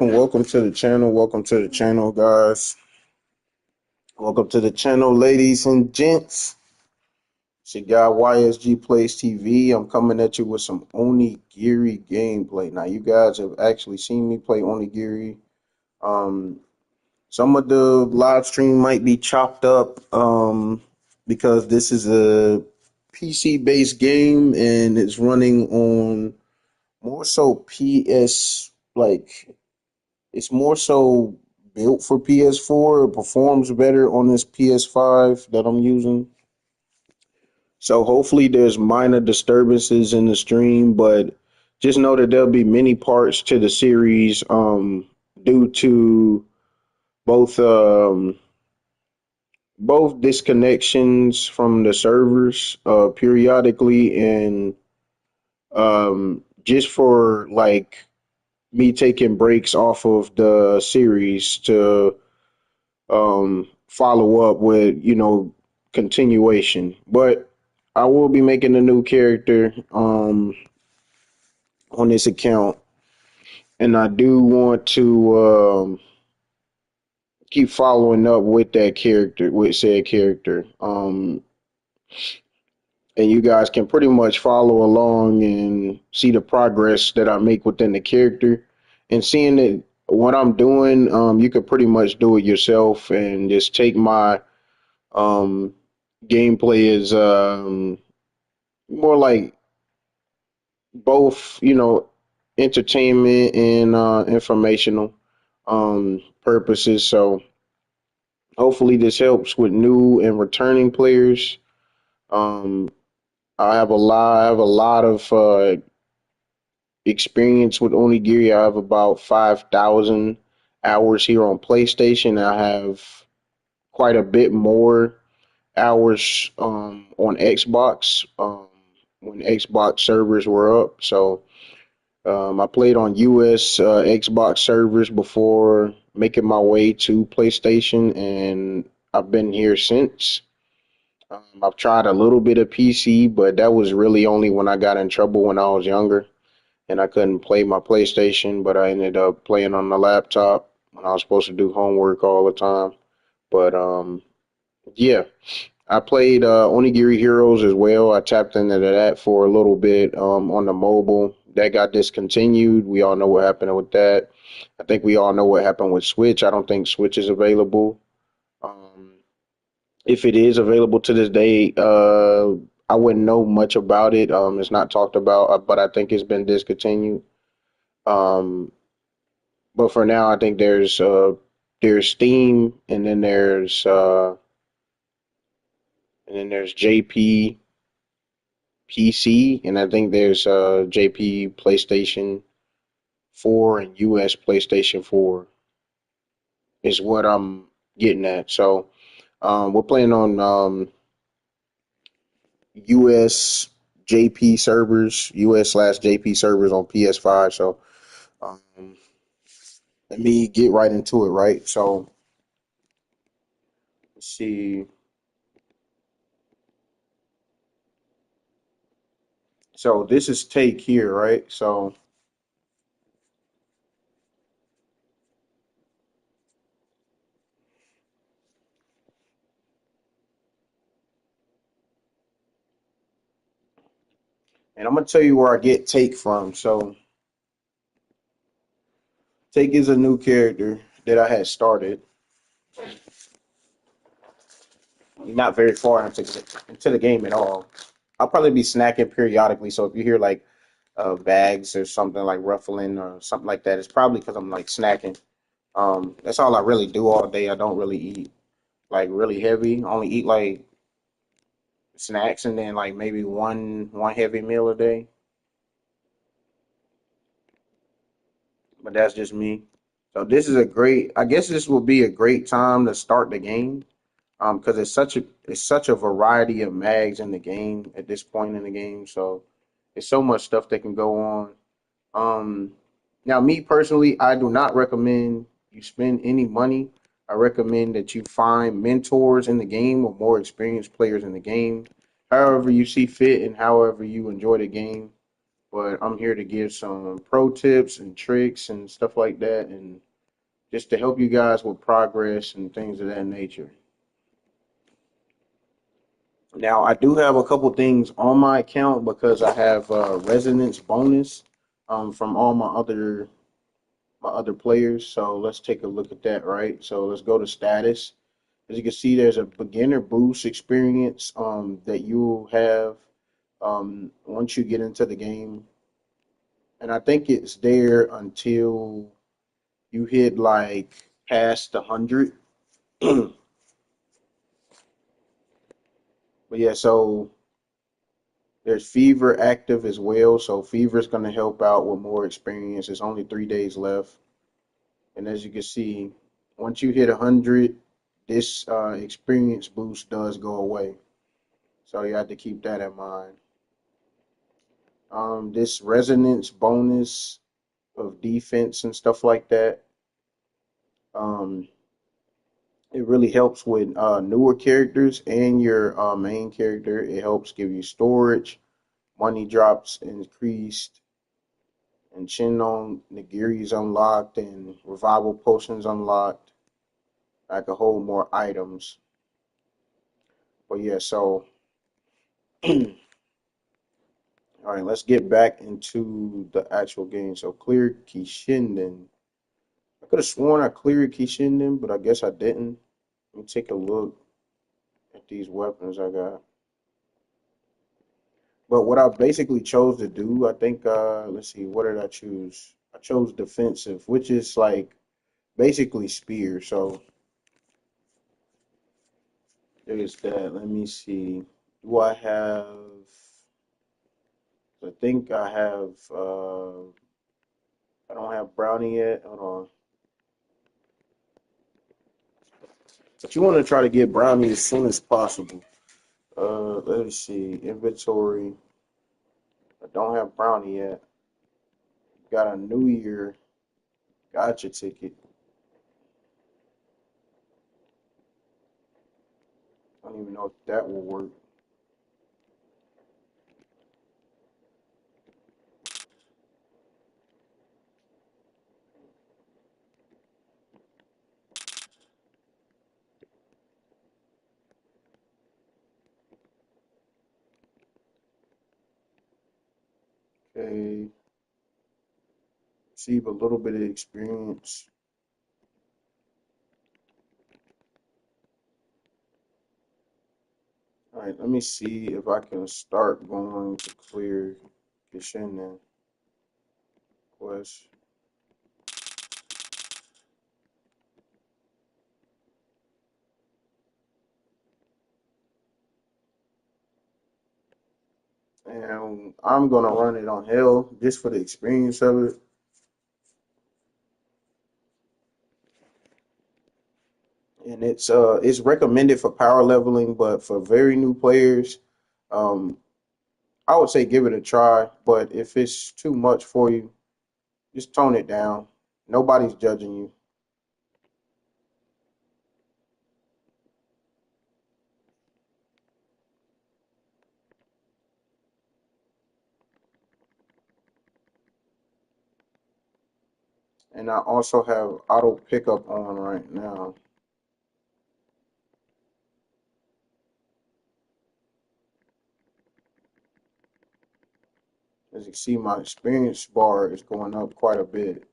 Welcome to the channel. Welcome to the channel, guys. Welcome to the channel, ladies and gents. It's your guy YSG Plays TV. I'm coming at you with some Onigiri gameplay. Now, you guys have actually seen me play Onigiri. Um, some of the live stream might be chopped up because this is a PC-based game and it's running on more so PS like. It's more so built for PS4. It performs better on this PS5 that I'm using. So hopefully there's minor disturbances in the stream, but just know that there'll be many parts to the series due to both both disconnections from the servers periodically and just for like me taking breaks off of the series to follow up with, continuation. But I will be making a new character on this account, and I do want to keep following up with that character, with said character. And you guys can pretty much follow along and see the progress that I make within the character. And seeing that what I'm doing, you could pretty much do it yourself and just take my um, gameplay is more like both, entertainment and informational purposes. So hopefully this helps with new and returning players. Um, I have a lot of experience with Onigiri. I have about 5,000 hours here on PlayStation. I have quite a bit more hours on Xbox when Xbox servers were up. So I played on US Xbox servers before making my way to PlayStation, and I've been here since. I've tried a little bit of PC, but that was really only when I got in trouble when I was younger and I couldn't play my PlayStation, but I ended up playing on the laptop when I was supposed to do homework all the time. But yeah, I played Onigiri Heroes as well. I tapped into that for a little bit on the mobile. That got discontinued. We all know what happened with that. I think we all know what happened with Switch. I don't think Switch is available. Um, if it is available to this day, I wouldn't know much about it. It's not talked about, but I think it's been discontinued. Um, but for now, I think there's Steam, and then there's JP PC, and I think there's JP PlayStation 4 and US PlayStation 4 is what I'm getting at. So we're playing on US JP servers, US/JP servers on PS5. So um, let me get right into it, right? So let's see. So this is take here, right? So and I'm gonna tell you where I get take from. So take is a new character that I had started not very far into the game at all. I'll probably be snacking periodically. So if you hear like bags or something like ruffling or something like that, it's probably because I'm like snacking. That's all I really do all day. I don't really eat like really heavy. I only eat like snacks and then like maybe one heavy meal a day. But that's just me. So this is a great. I guess this will be a great time to start the game. Because it's such a variety of mags in the game at this point in the game. So it's so much stuff that can go on. Um, Now, me personally, I do not recommend you spend any money. I recommend that you find mentors in the game or more experienced players in the game, however you see fit and however you enjoy the game. but I'm here to give some pro tips and tricks and stuff like that, and just to help you guys with progress and things of that nature. Now, I do have a couple things on my account because I have resonance bonus from all my other players. So let's take a look at that, right? So let's go to status. As you can see, there's a beginner boost experience that you'll have once you get into the game, and I think it's there until you hit like past 100. But yeah, so there's Fever active as well. So Fever is going to help out with more experience. It's only 3 days left. And as you can see, once you hit 100, this experience boost does go away. So you have to keep that in mind. This resonance bonus of defense and stuff like that, um, it really helps with newer characters and your main character. It helps give you storage, money drops increased, and Shinnon Nigiri's unlocked, and revival potions unlocked. I could hold more items. But yeah, so all right, let's get back into the actual game. So clear Kishinden. I could have sworn I cleared Kishinden, but I guess I didn't. Let me take a look at these weapons I got. But what I basically chose to do, I think, let's see, what did I choose? I chose defensive, which is like basically spear. So there's that. Let me see. Do I have? I think I have. I don't have brownie yet. Hold on. But you want to try to get brownie as soon as possible. Let's see. Inventory. I don't have brownie yet. Got a New Year gotcha ticket. I don't even know if that will work. Okay. Receive a little bit of experience. All right, let me see if I can start going to clear Kishinden quest. And I'm gonna run it on hell just for the experience of it. And it's recommended for power leveling, but for very new players, um, I would say give it a try. But if it's too much for you, just tone it down. Nobody's judging you. And I also have auto pickup on right now. As you see, my experience bar is going up quite a bit.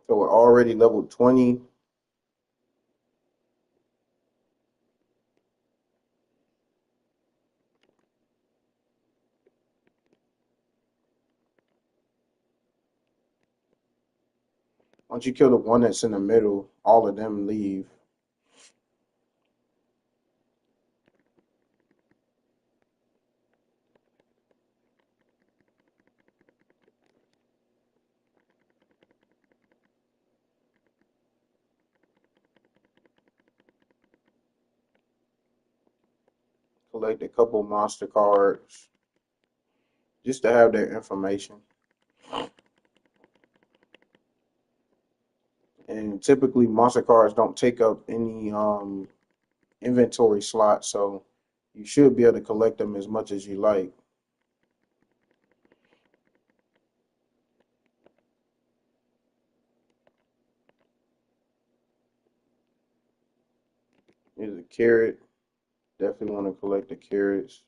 So we're already level 20. Once you kill the one that's in the middle, all of them leave. Collect a couple monster cards just to have their information. And typically, monster cards don't take up any inventory slots, so you should be able to collect them as much as you like. Here's a carrot. Definitely want to collect the carrots.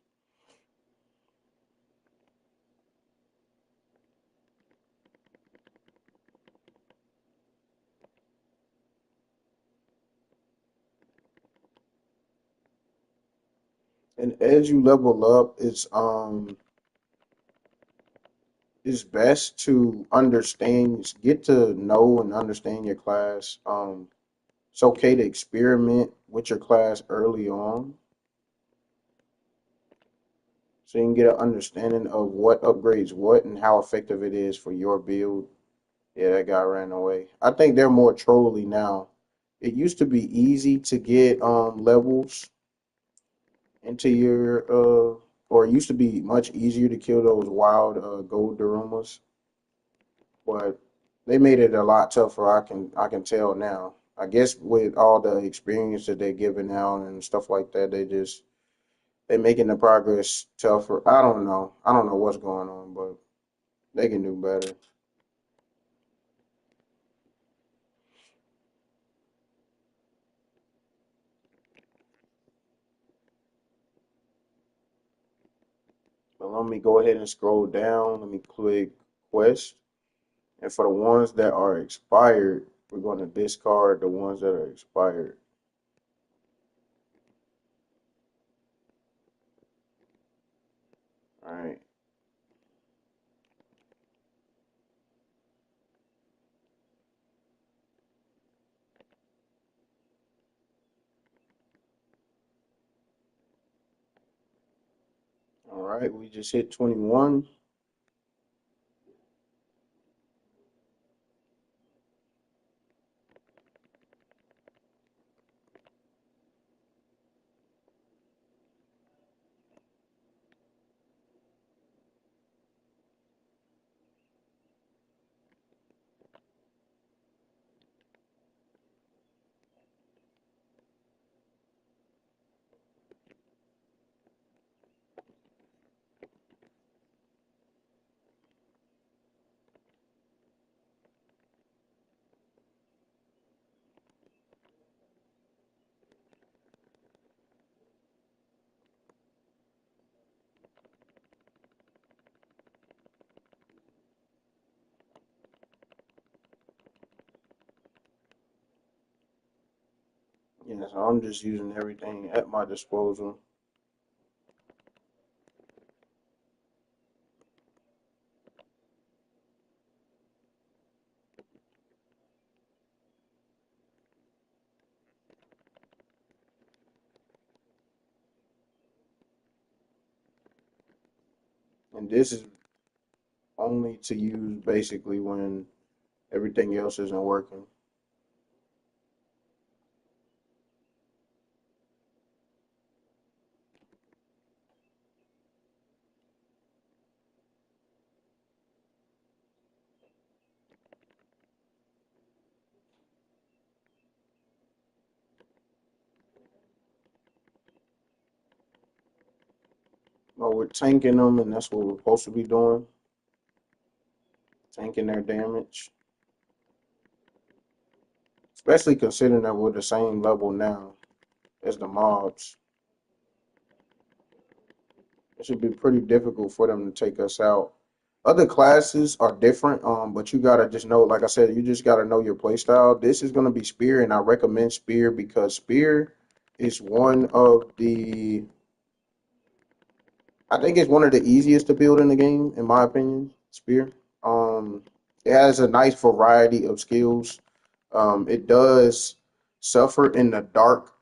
And as you level up, it's best to understand, get to know and understand your class. It's okay to experiment with your class early on, so you can get an understanding of what upgrades what and how effective it is for your build. Yeah, that guy ran away. I think they're more trolly now. It used to be easy to get levels into your or it used to be much easier to kill those wild gold Darumas, but they made it a lot tougher. I can tell now. I guess with all the experience that they're giving out and stuff like that, they're making the progress tougher. I don't know. I don't know what's going on, but they can do better. But let me go ahead and scroll down. Let me click quest. And for the ones that are expired, we're going to discard the ones that are expired. All right. All right. We just hit 21. Yeah, so I'm just using everything at my disposal. And this is only to use basically when everything else isn't working. Well, we're tanking them, and that's what we're supposed to be doing, tanking their damage. Especially considering that we're the same level now as the mobs. It should be pretty difficult for them to take us out. Other classes are different, but you gotta just know, like I said, you just gotta know your playstyle. This is gonna be Spear, and I recommend Spear because Spear is one of the, I think it's one of the easiest to build in the game, in my opinion. Spear. Um, it has a nice variety of skills. It does suffer in the dark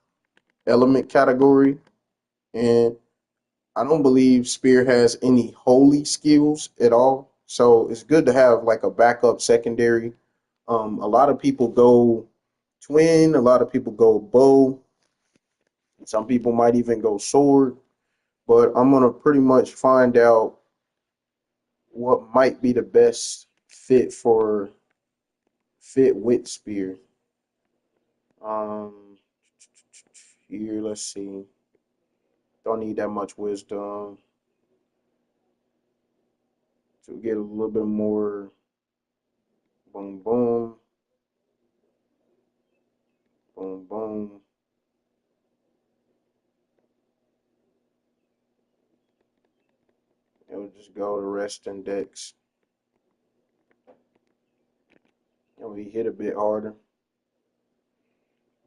element category, and I don't believe Spear has any holy skills at all. So it's good to have like a backup secondary. A lot of people go twin, a lot of people go bow, some people might even go sword. But I'm gonna pretty much find out what might be the best fit with Spear. Um, here. Let's see. Don't need that much wisdom to get a little bit more. Boom, boom, boom, boom. It'll just go to rest index. And we hit a bit harder.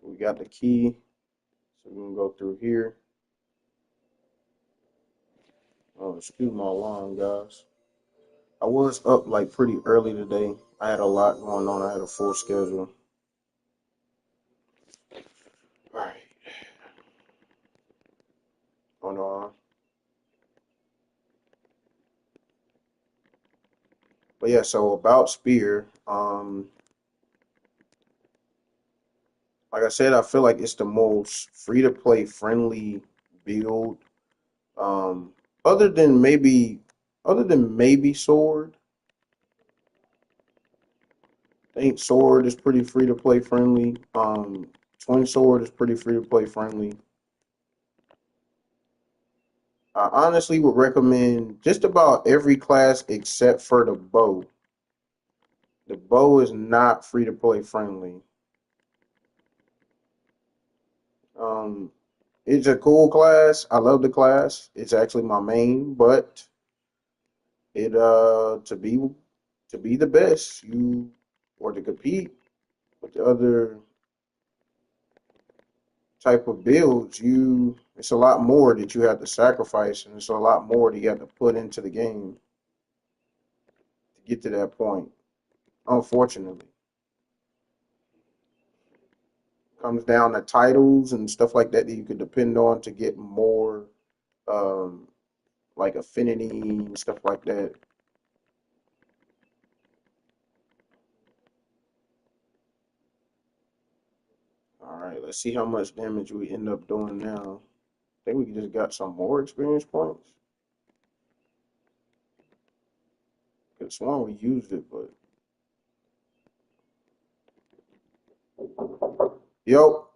We got the key. So we're gonna go through here. Oh, excuse my alarm, guys. I was up like pretty early today. I had a lot going on. I had a full schedule. All right. Hold on. But yeah, so about Spear, like I said, I feel like it's the most free to play friendly build. Um, other than maybe, other than maybe Sword. I think Sword is pretty free to play friendly. Twin Sword is pretty free to play friendly. I honestly would recommend just about every class except for the bow. The bow is not free to play friendly. Um, it's a cool class. I love the class. It's actually my main, but it to be the best, you or to compete with the other type of builds, you it's a lot more that you have to sacrifice and it's a lot more that you have to put into the game to get to that point. Unfortunately. Comes down to titles and stuff like that that you could depend on to get more um like affinity and stuff like that. All right, let's see how much damage we end up doing now. I think we just got some more experience points. Could have sworn we used it, but yo,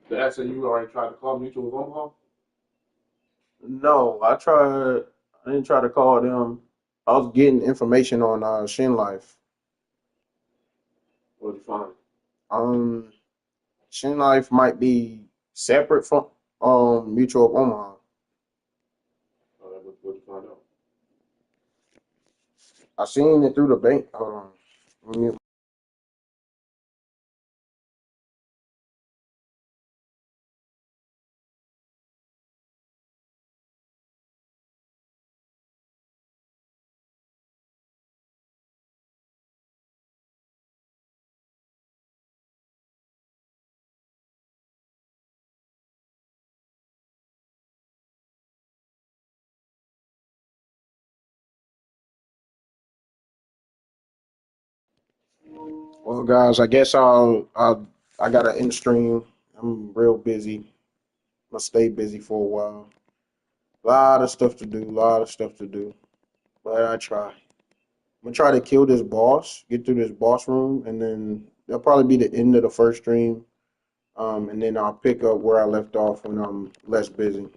That's it. You already tried to call mutual of Omaha. no, I didn't try to call them. I was getting information on Shin Life. What did you find? Um, Shin Life might be separate from Mutual of Omaha. What did you find out? I seen it through the bank. Hold on. Let me- Well, guys, I guess I gotta end stream. I'm real busy. I'll stay busy for a while. A lot of stuff to do. A lot of stuff to do. But I try. I'm gonna try to kill this boss, get through this boss room, and then that'll probably be the end of the first stream. And then I'll pick up where I left off when I'm less busy.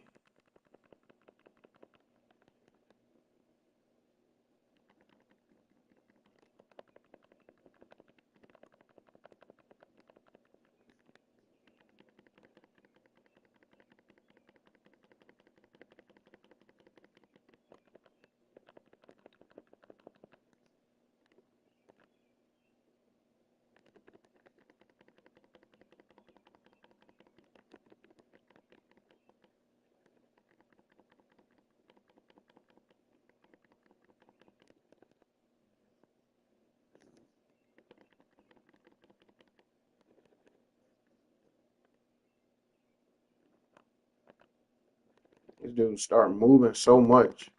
This dude start moving so much.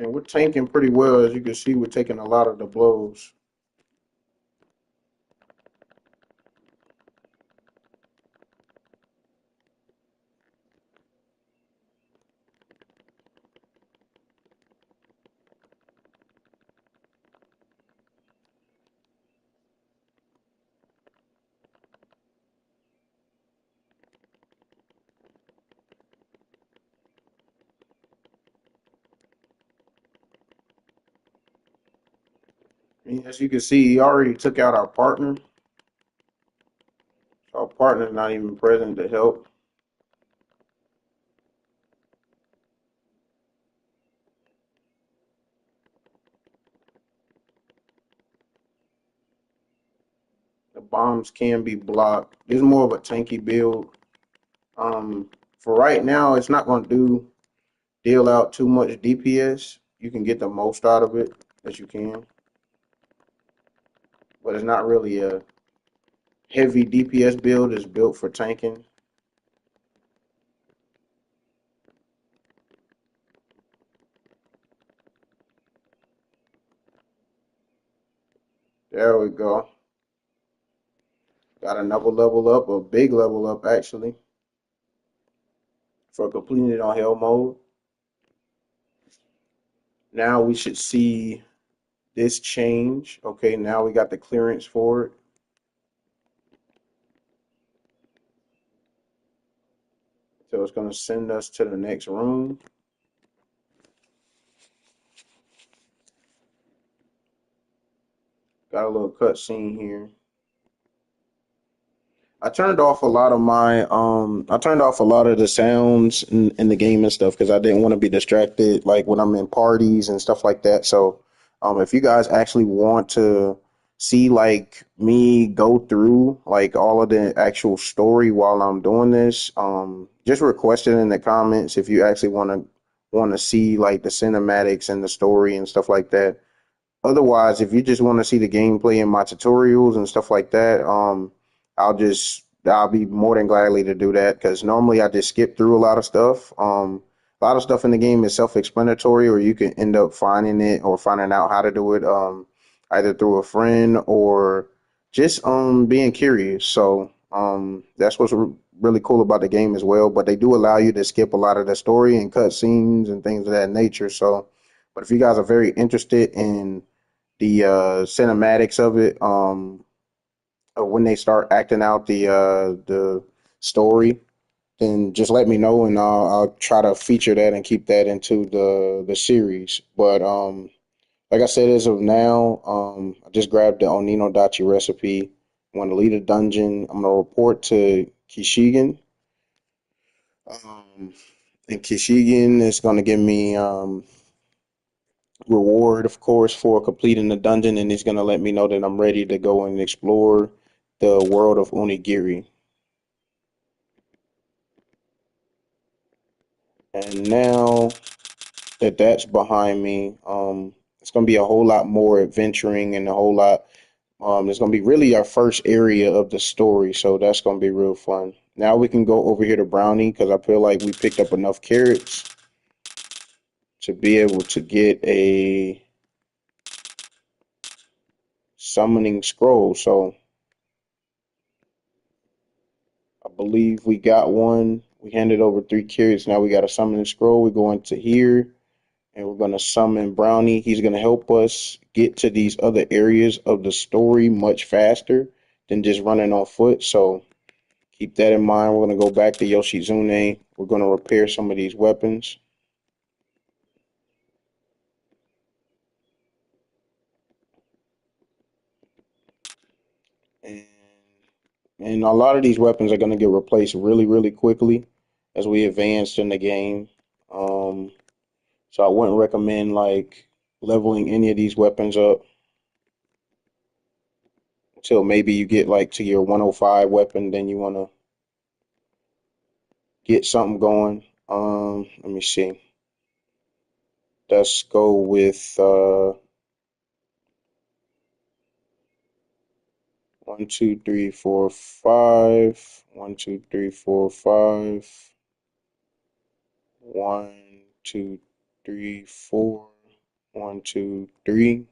And we're tanking pretty well, as you can see. We're taking a lot of the blows. And as you can see, he already took out our partner. So our partner's not even present to help. The bombs can be blocked. It's more of a tanky build. Um, for right now, it's not going to deal out too much DPS. You can get the most out of it that you can, but it's not really a heavy DPS build. It's built for tanking. There we go. Got another level up, a big level up actually, for completing it on hell mode. Now we should see this change. Okay, now we got the clearance for it. So it's going to send us to the next room. Got a little cutscene here. I turned off a lot of the sounds in the game and stuff because I didn't want to be distracted like when I'm in parties and stuff like that. So if you guys actually want to see like me go through like all of the actual story while I'm doing this, just request it in the comments if you actually want to see like the cinematics and the story and stuff like that. Otherwise, if you just want to see the gameplay and my tutorials and stuff like that, I'll be more than gladly to do that because normally I just skip through a lot of stuff. A lot of stuff in the game is self-explanatory, or you can end up finding it or finding out how to do it, either through a friend or just being curious. So that's what's really cool about the game as well. But they do allow you to skip a lot of the story and cut scenes and things of that nature. So, but if you guys are very interested in the cinematics of it, when they start acting out the story, then just let me know and I'll try to feature that and keep that into the series. But like I said, as of now, I just grabbed the Onino Dachi recipe. I'm gonna lead a dungeon. I'm gonna report to Kishigan. Um, and Kishigan is gonna give me reward, of course, for completing the dungeon, and he's gonna let me know that I'm ready to go and explore the world of Onigiri. And now that that's behind me, it's gonna be a whole lot more adventuring and a whole lot. It's gonna be really our first area of the story, so that's gonna be real fun. Now we can go over here to Brownie because I feel like we picked up enough carrots to be able to get a summoning scroll. So I believe we got one. We handed over 3 carrots. Now we got a summoning scroll. We're going to here and we're going to summon Brownie. He's going to help us get to these other areas of the story much faster than just running on foot. So keep that in mind. We're going to go back to Yoshizune. We're going to repair some of these weapons. And, and a lot of these weapons are going to get replaced really, really quickly as we advance in the game. Um, So I wouldn't recommend like leveling any of these weapons up until maybe you get like to your 105 weapon, then you want to get something going. Let me see. Let's go with 1, 2, 3, 4, 5. 1, 2, 3, 4, 5. 1, 2, 3, 4. 1, 2, 3,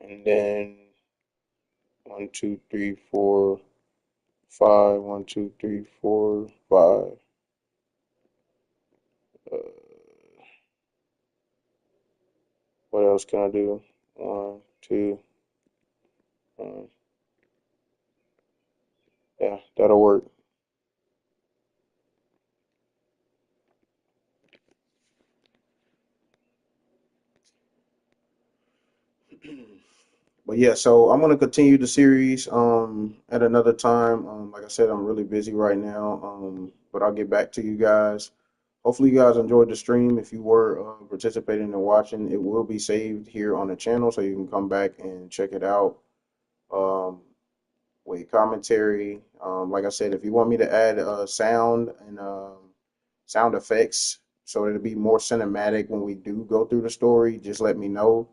and then 1, 2, 3, 4, 5. 1, 2, 3, 4, 5. Uh, what else can I do? 1, 2. Uh, yeah, that'll work. But yeah, so I'm gonna continue the series at another time. Like I said, I'm really busy right now. But I'll get back to you guys. Hopefully, you guys enjoyed the stream. If you were participating and watching, it will be saved here on the channel, so you can come back and check it out. Um, with commentary. Like I said, if you want me to add sound and sound effects so it'll be more cinematic when we do go through the story, just let me know.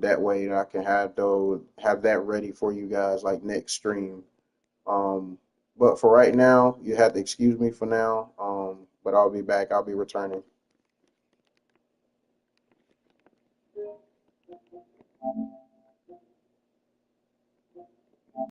That way I can have that ready for you guys like next stream. Um, but for right now, you have to excuse me for now. But I'll be back. I'll be returning.